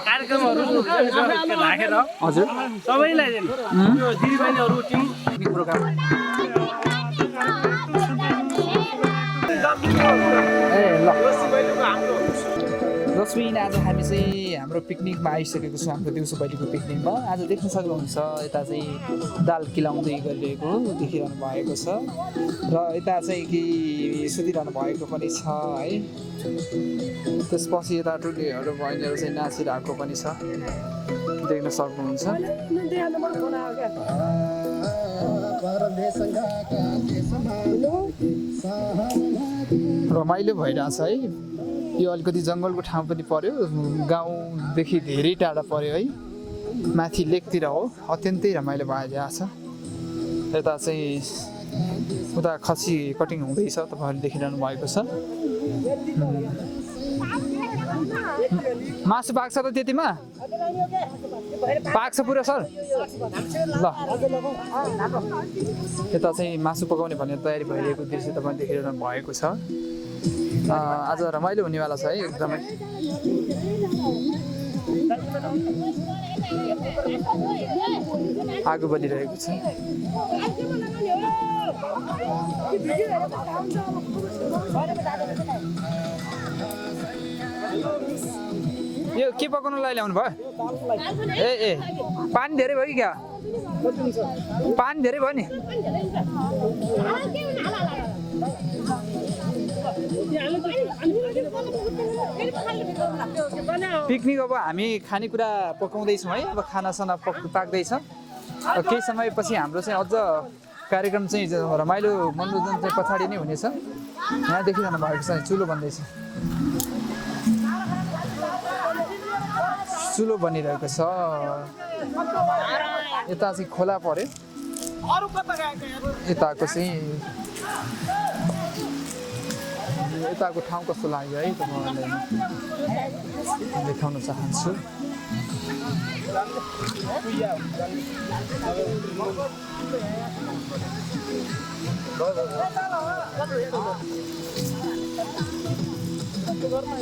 कार्यक्रमहरु राखेर हजुर सबैलाई यो दिदीबहिनीहरु टिम प्रोग्राम रश्मिन आज हामी चाहिँ हाम्रो पिकनिकमा आइसकेको छौँ हाम्रो दिउँसो पहिलेको पिकनिकमा आज देख्न सक्नुहुन्छ यता चाहिँ दाल किलाउँदै गरिरहेको देखिरहनु भएको छ र यता चाहिँ कि सुतिरहनु भएको पनि छ है त्यसपछि यता टुलीहरू बहिनीहरू चाहिँ नाचिरहेको पनि छ देख्न सक्नुहुन्छ रमाइलो भइरहेछ है यो अलिकति जङ्गलको ठाउँ पनि पर्यो गाउँदेखि धेरै टाढा पर्यो है माथि लेकतिर हो अत्यन्तै रमाइलो भइरहेको छ यता चाहिँ उता खसी कटिङ हुँदैछ तपाईँहरूले देखिरहनु भएको छ मासु पाक्छ त त्यतिमा पाक्छ पुरा सर ल यता चाहिँ मासु पकाउने भनेर तयारी भइरहेको दृश्य तपाईँले देखिरहनु भएको छ आज रमाइलो हुनेवाला छ है एकदमै आगो बलिरहेको छ यो के पकाउनलाई ल्याउनु भयो ए पानी धेरै भयो कि क्या पानी धेरै भयो नि पिकनिक अब हामी खानेकुरा पकाउँदैछौँ है अब खानासाना पाक्दैछ केही समयपछि हाम्रो चाहिँ अझ कार्यक्रम चाहिँ रमाइलो मनोरञ्जन चाहिँ पछाडि नै हुनेछ यहाँ देखिरहनु भएको छ चुलो बन्दैछ चुलो बनिरहेको छ यता चाहिँ खोला पर्यो यताको चाहिँ यताको ठाउँ कस्तो लाग्यो है तपाईँहरूलाई देखाउन चाहन्छु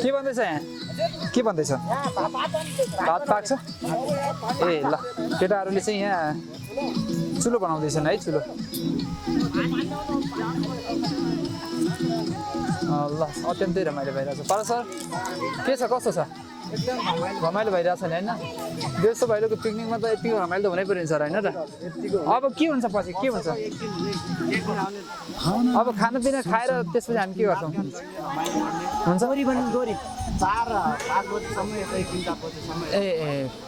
के भन्दैछ यहाँ के भन्दैछ भात पाक्छ ए ल केटाहरूले चाहिँ यहाँ चुलो बनाउँदैछन् है चुलो ल अत्यन्तै रमाइलो भइरहेछ पर सर के छ कस्तो छ रमाइलो भइरहेछ नि होइन देउसो भैलोको पिकनिकमा त यतिको रमाइलो त हुनै पर्यो नि सर होइन र अब के हुन्छ पछि के हुन्छ अब खानापिना खाएर त्यसपछि हामी के गर्छौँ हुन्छ ए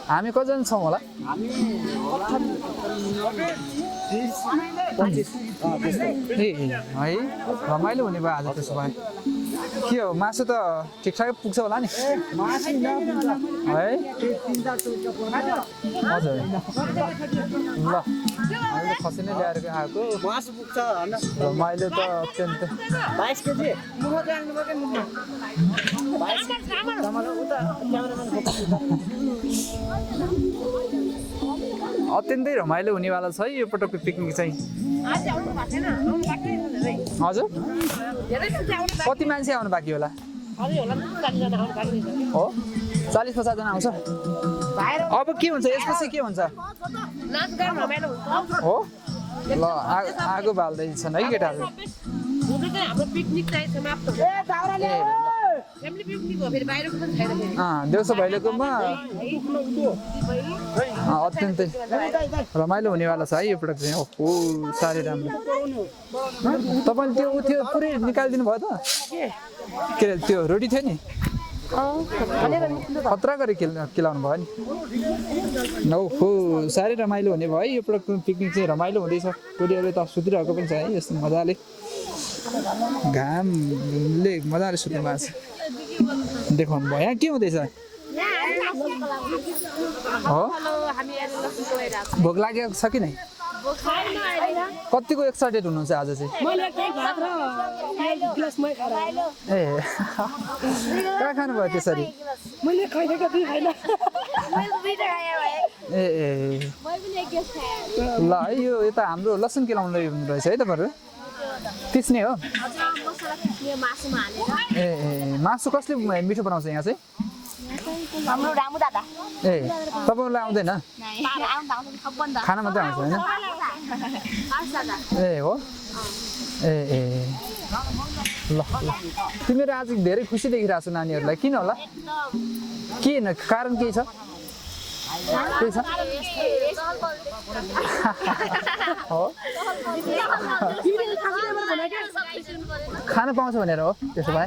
हामी कतिजना छौँ होला ए है रमाइलो हुने भयो आज त्यसो भए के हो मासु त ठिकठाकै पुग्छ होला नि है हजुर ल हामीले खसी नै ल्याएर आएको मासु पुग्छ रमाइलो त अत्यन्त 22 केजी अत्यन्तै रमाइलो हुनेवाला छ है यो पटकको पिकनिक चाहिँ हजुर कति मान्छे आउनु बाँकी होला हो 40-50 जना आउँछ अब के हुन्छ यसपछि के हुन्छ हो ल आगो बाल्दैछन् है केटाहरू देउसो भैलोकोमा अत्यन्तै रमाइलो हुनेवाला छ है यो प्रडक्ट चाहिँ ओहो साह्रै राम्रो तपाईँले त्यो थियो पुरै निकालिदिनु भयो त के अरे त्यो रोटी थियो नि खतरा गरेर केलाउनु भयो नि ओहो साह्रै रमाइलो हुने भयो है यो प्रडक्ट पिकनिक चाहिँ रमाइलो हुँदैछ टोलीहरू त सुतिरहेको पनि छ है यस्तो मजाले घामले मजाले सुत्नु भएको छ देखाउनु भयो यहाँ के हुँदैछ हो भोक लागेको छ कि नै कतिको एक्साइटेड हुनुहुन्छ आज चाहिँ ए कहाँ खानुभयो त्यसरी ए ल है यो यता हाम्रो लसुन केलाउनु रहेछ है तपाईँहरू पिस्ने हो ए मासु कसले मिठो बनाउँछ यहाँ चाहिँ हाम्रो रामु दादा ए तपाईँलाई आउँदैन खाना मात्रै आउँछ होइन ए हो ए ए ल तिमीहरू आज धेरै खुसी देखिरहेको छु नानीहरूलाई किन होला के कारण के छ के छ हो खाना पाउँछ भनेर हो त्यसो भए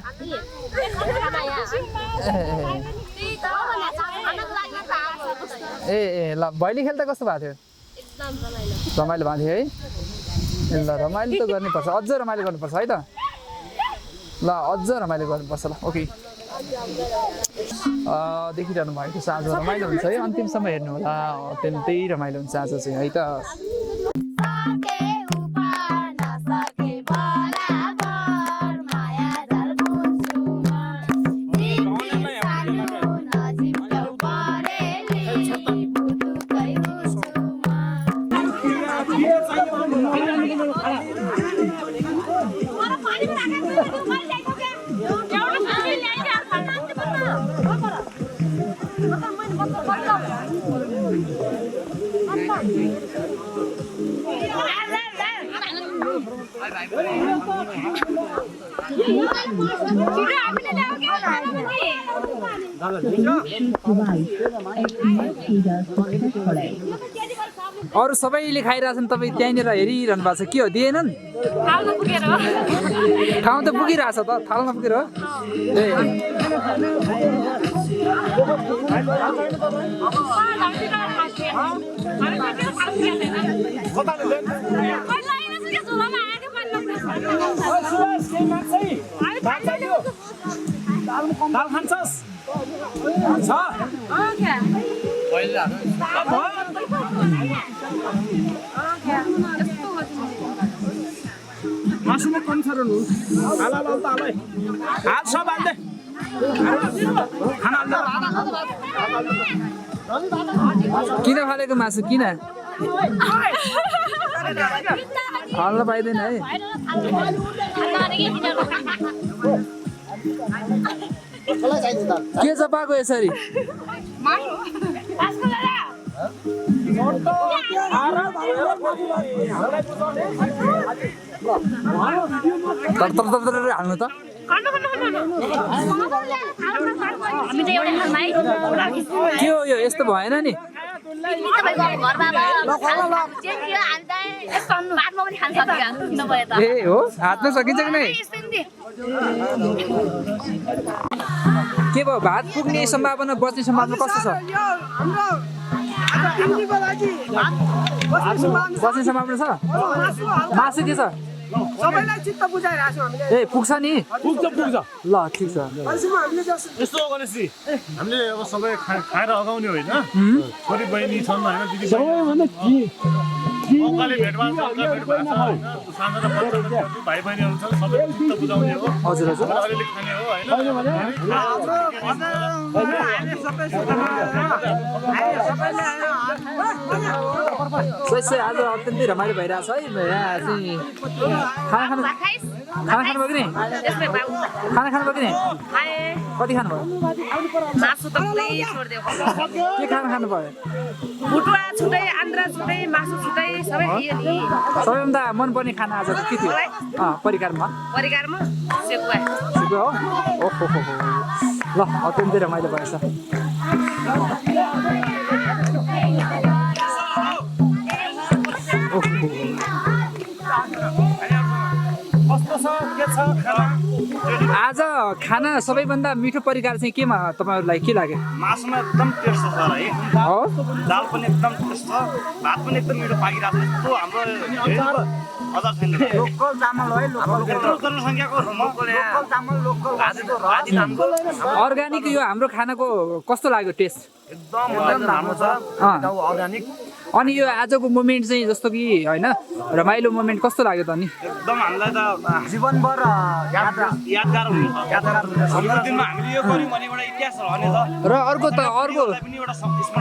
ए ए ल भैली खेल्दा कस्तो भएको थियो रमाइलो भएको थियो है ए ल रमाइलो त गर्नुपर्छ अझ रमाइलो गर्नुपर्छ है त ल अझ रमाइलो गर्नुपर्छ ल ओके देखिरहनु भएको छ आज रमाइलो हुन्छ है अन्तिमसम्म हेर्नु होला अत्यन्तै रमाइलो हुन्छ आज चाहिँ है त अरू सबैले खाइरहेछन् तपाईँ त्यहीँनिर हेरिरहनु भएको छ के हो दिएनन् ठाउँ त पुगिरहेछ त थालमा पुगेर हो दाल खान्छस् छ मासुमा कम छ र नु हाल हाल त हालै हाल सब हाल्दै खाना किन फालेको मासु किन हाल्न पाइँदैन है के छ पाएको यसरी हाल्नु त के हो यो यस्तो भएन नि ए हो हातमा सकिन्छ कि नै के भयो भात पुग्ने सम्भावना बच्ने सम्भावना कस्तो छ बच्ने सम्भावना छ मासु के छ सबैलाई चित्त बुझाइरहेको छौँ हामीले ए पुग्छ नि पुग्छ ल ठिक छ यस्तो हो गणेशजी हामीले अब सबै खाएर अगाउने होइन छोरी बहिनी छन् होइन दिदी अङ्काले भेटभाड भाइ बहिनीहरू छन् सबै चित्त बुझाउने हो हजुर हजुर अलिअलि खाने हो आज अत्यन्तै रमाइलो भइरहेछ है यहाँ चाहिँ खाना खानुभयो कि नि खाना खानुभयो कि नि कति खानुभयो मासु त पुरै छोड्दियो के खाना खानुभयो भुटुवा छुटै आन्द्रा छुटै मासु छुटै सबै थियो नि सबैभन्दा मनपर्ने खाना आज के थियो परिकारमा सेकुवा हो ओहो ल अत्यन्तै रमाइलो भएछ आज खाना सबैभन्दा मिठो परिकार चाहिँ केमा तपाईँहरूलाई के लाग्यो मासुमा एकदम टेस्ट छ सर है हो दाल पनि एकदम टेस्ट छ भात पनि एकदम मिठो पाकिरहेको छ यस्तो हाम्रो अचार छैन लोकल चामल है यत्रो जनसङ्ख्याको लोकल चामल लोकल अर्ग्यानिक यो हाम्रो खानाको कस्तो लाग्यो टेस्ट एकदम राम्रो छ अर्ग्यानिक अनि यो आजको मोमेन्ट चाहिँ जस्तो कि होइन रमाइलो मोमेन्ट कस्तो लाग्यो त अनि एकदम हामीलाई त जीवनभर यादगार हुन्छ हाम्रो दिनमा हामीले यो गर्यौँ भने एउटा इतिहास रहनेछ र अर्को पनि एउटा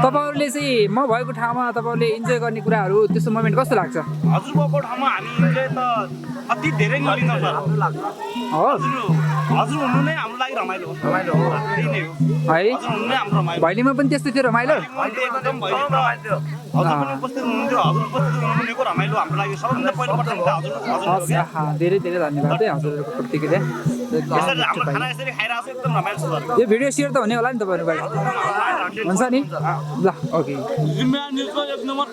तपाईँहरूले चाहिँ म भएको ठाउँमा तपाईँहरूले इन्जोय गर्ने कुराहरू त्यस्तो मोमेन्ट कस्तो लाग्छ हजुर भएको ठाउँमा हामी इन्जोय त अति धेरै गरिन्छ सर हो हजुर हुनु नै हाम्रो लागि रमाइलो हो त्यही नै हो है हजुर हुनु नै हाम्रो रमाइलो भैलीमा पनि त्यस्तै थियो रमाइलो एकदम भयो हजुर पनि उपस्थित हुनुहुन्थ्यो हजुर उपस्थित हुनुहुनेको रमाइलो हाम्रो लागि सबैभन्दा पहिलोपटक त हजुर धेरै धेरै धन्यवाद है हजुरहरूको प्रतिक्रिया यसरी हाम्रो खाना यसरी खाइरहेको छ एकदम रमाइलो छ सर यो भिडियो सेयर त हुने होला नि तपाईँहरूबाट हुन्छ नि ल ओके जिम्मेवार न्युजको एक नम्बर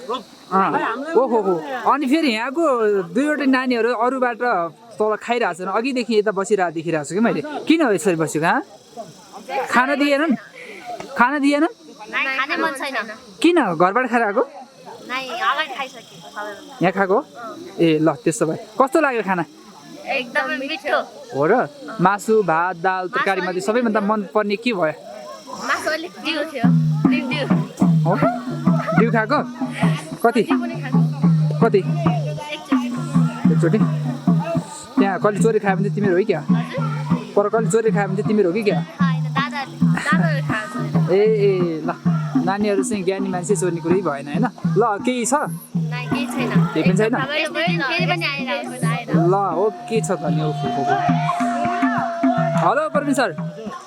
ओहो हो अनि फेरि यहाँको दुईवटा नानीहरू अरूबाट तल खाइरहेको छन् अघिदेखि यता बसिरहेको देखिरहेको छु कि मैले किन हो यसरी बसेको खाना दिएनन् खाने मन छैन किन घरबाट खाएर आएको यहाँ खाएको ए ल त्यसो भए कस्तो लाग्यो खाना एकदमै मिठो हो र मासु भात दाल तरकारी मध्ये सबैभन्दा मनपर्ने के भयो मासु अलिक दिउ थियो दिउ हो दिउ खाएको कति कति एकचोटि त्यहाँ कहिले चोरी खायो भने चाहिँ तिमीहरू हो क्या पर कहिले चोरी खायो भने चाहिँ तिमीहरू हो कि क्या ए ए ल नानीहरू चाहिँ ज्ञानी मान्छे चोर्ने कुरै भएन होइन ल केही छ केही पनि छैन ल ओके छ त नि हेलो प्रवीण सर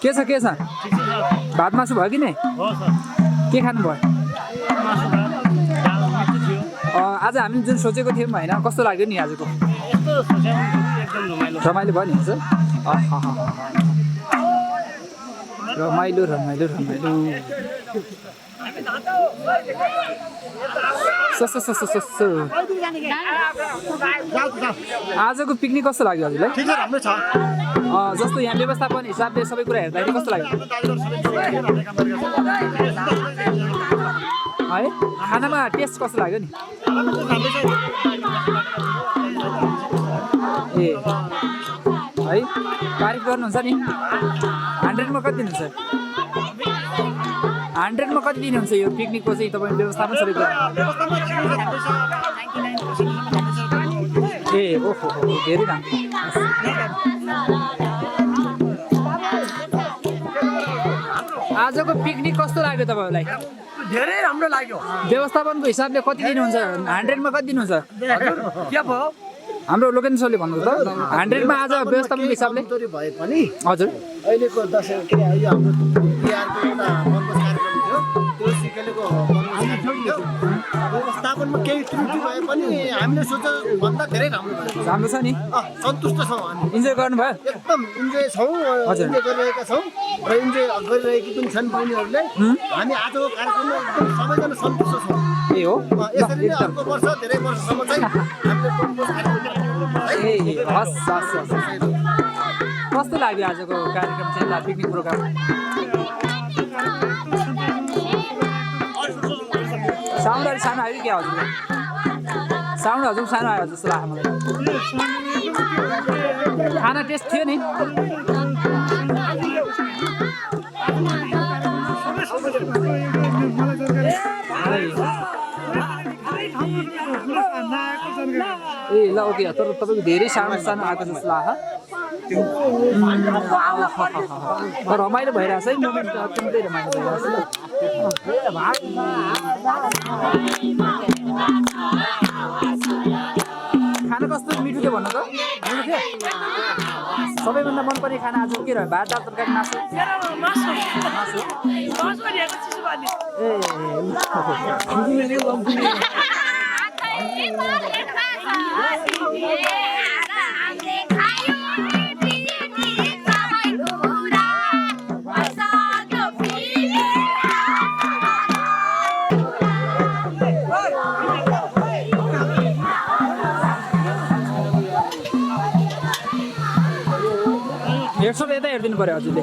के छ भात मासु भयो कि नै के खानुभयो आज हामीले जुन सोचेको थियौँ होइन कस्तो लाग्यो नि आजको रमाइलो भयो नि आज रमाइलो आजको पिकनिक कस्तो लाग्यो हजुरलाई जस्तो यहाँ व्यवस्थापन हिसाबले सबै कुरा हेर्दाखेरि कस्तो लाग्यो है खानामा टेस्ट कस्तो लाग्यो नि ए है तारिफ गर्नुहुन्छ नि 100मा कति दिनुहुन्छ 100मा कति दिनुहुन्छ यो पिकनिकको चाहिँ तपाईँ व्यवस्थापन सबै कुरा ए ओहो धेरै राम्रो आजको पिकनिक कस्तो लाग्यो तपाईँहरूलाई धेरै राम्रो लाग्यो व्यवस्थापनको हिसाबले कति दिनुहुन्छ 100मा कति दिनुहुन्छ के भयो हाम्रो लोकेन सरले भन्नु त 100मा आज व्यवस्थापनको हिसाबले भए पनि हजुर अहिलेको दसैँ के अरे यो हाम्रो बिहारको एउटा वनभोज कार्यक्रम थियो त्यो सिकेलेको व्यवस्थापनमा केही त्रुटि भए पनि हामीले सोचे भन्दा धेरै राम्रो छ नि सन्तुष्ट छौँ हामी इन्जोय गर्नुभयो एकदम इन्जोय छौँ इन्जोय गरिरहेका छौँ र इन्जोय गरिरहेकी पनि छन् बहिनीहरूले हामी आजको कार्यक्रममा एकदम सबैजना सन्तुष्ट छौँ ए हो यसरी नै अर्को वर्ष धेरै वर्षसम्म चाहिँ हामीले वनभोज कार्यक्रम ए हस् कस्तो लाग्यो आजको कार्यक्रम चाहिँ पिकनिक प्रोग्राम साउन्ड अलिक सानो आयो क्या हजुर साउन्ड हजुर सानो आयो जस्तो लाग्यो मलाई खाना टेस्ट थियो नि ए ल ओके तर तपाईँको धेरै सानो सानो आएको जस्तो लाग्यो रमाइलो भइरहेछ है मोमेन्ट अत्यन्तै रमाइलो भइरहेछ खाना कस्तो मिठो थियो भन्नु त मिठो थियो सबैभन्दा मनपर्ने खाना आज के रह्यो भात दाल तरकारी हेर्छौँ यता हेरिदिनु पऱ्यो हजुरले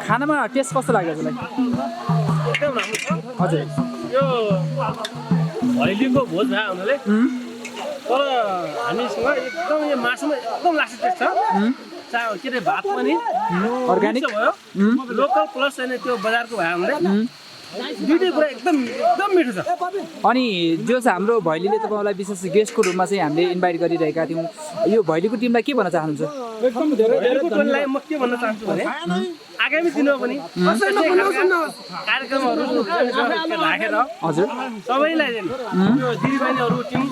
खानामा टेस्ट कस्तो लाग्यो हजुरलाई एकदम राम्रो छ हजुर यो भैलीको भोज भए हुनाले तर हामीसँग एकदम यो मासुमा एकदम लास्ट टेस्ट छ के अरे भात पनि अर्ग्यानिक भयो लोकल प्लस चाहिँ त्यो बजारको भए हुनाले दुईटै कुरा एकदम एकदम मिठो छ। अनि जो चाहिँ हाम्रो भैलीले तपाईँलाई विशेष गेस्टको रूपमा चाहिँ हामीले इन्भाइट गरिरहेका थियौँ यो भैलीको टिमलाई के भन्न चाहनुहुन्छ? भैलीको टोलीलाई म के भन्न चाहन्छु भने आगामी दिनमा पनि कार्यक्रमहरू राखेर हजुर सबैलाई यो दिदीबहिनीहरूको टिम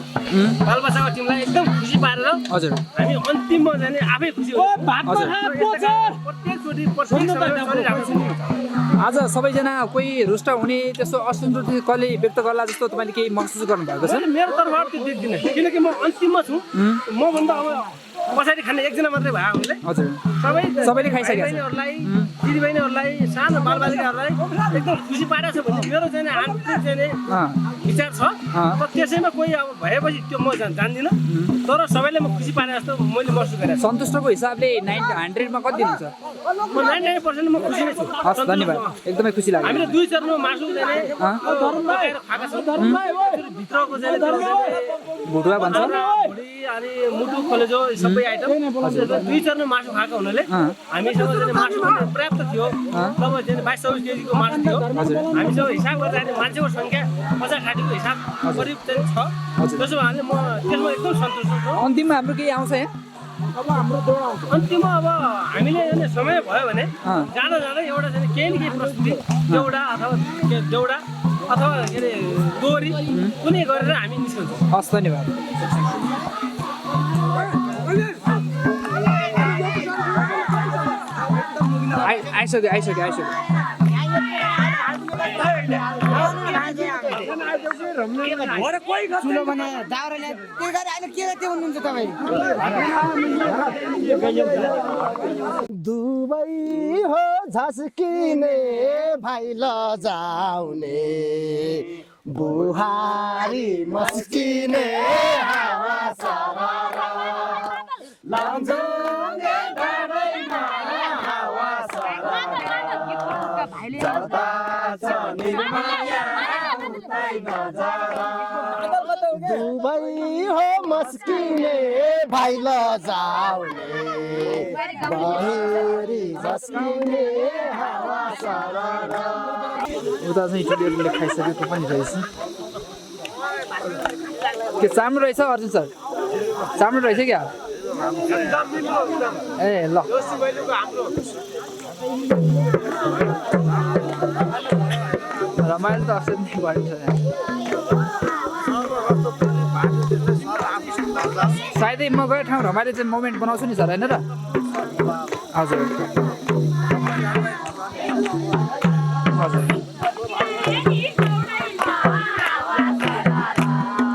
बालबच्चाको टिमलाई एकदम खुसी पारेर हजुर हामी अन्तिममा जाने आफै खुसी हुन्छ। प्रत्येकचोटि प्रत्येक समयमा चलिरहेको छ। आज सबैजना कोही रुष्ट हुने त्यस्तो असन्तुष्टि कसले व्यक्त गर्ला जस्तो तपाईँले केही महसुस गर्नुभएको छ? मेरो तर्फबाट त्यो देख्दिनँ किनकि म अन्तिममा छु। मभन्दा अब पछाडि खाने एकजना मात्रै भयो हामीले। हजुर सबैले खाइसकेको छ। दिदीबहिनीहरूलाई सानो बालबालिकाहरूलाई एकदम खुसी पारेको छ भने मेरो चाहिँ आन्तरिक चाहिँ विचार छ। तर त्यसैमा कोही अब भएपछि त्यो म जान्दिनँ तर सबैले म खुसी पारे जस्तो मैले महसुस गरेको छु। सन्तुष्टको हिसाबले 100मा कति दिनुहुन्छ? म 99% म खुसी नै छु। हस् धन्यवाद एकदमै खुसी लाग्यो। हामीले 2 चरणमा मासु जाने पकाएर खाएका छौँ। भित्रको चाहिँ भुटुवा भन्छ भुडी अनि मुटु कलेजो सबै आइटम 2 चरणमा मासु खाएको हुनाले हामीसँग चाहिँ मासु पर्याप्त थियो। तब चाहिँ 22-24 केजीको मासु थियो। हामीसँग हिसाब गर्दाखेरि मान्छेको सङ्ख्या 50-60को हिसाब करिब चाहिँ छ। त्यसो भए म त्यसमा एकदम सन्तुष्ट छु। अन्तिममा हाम्रो केही आउँछ यहाँ? अन्तिममा अब हामीले समय भयो भने जाँदा जाँदै एउटा चाहिँ केही न केही प्रस्तुति देउडा अथवा के अरे दोहोरी कुनै गरेर हामी निस्कन्छौँ। हस् धन्यवाद। आइसक्यो दुबई हो झस्किने भाइ लजाउने बुहारी मस्किने हावा सररा लन्जोङे डाँडैमा हावा सररा जता छ निर्माया उतै नजारा दुबई हो मस्किने भाइ लजाउने बहेरी झस्किने हावा सररा। उता चाहिँ इटलीहरूले खाइसकेको पनि रहेछ। के चाम्रो रहेछ अर्जुन सर? चाम्रो रहेछ क्या? ए ल रमाइलो त अवश्य नै गरिन्छ। सायदै म गएको ठाउँ रमाइलो चाहिँ मोमेन्ट बनाउँछु नि सर होइन र? हजुर हजुर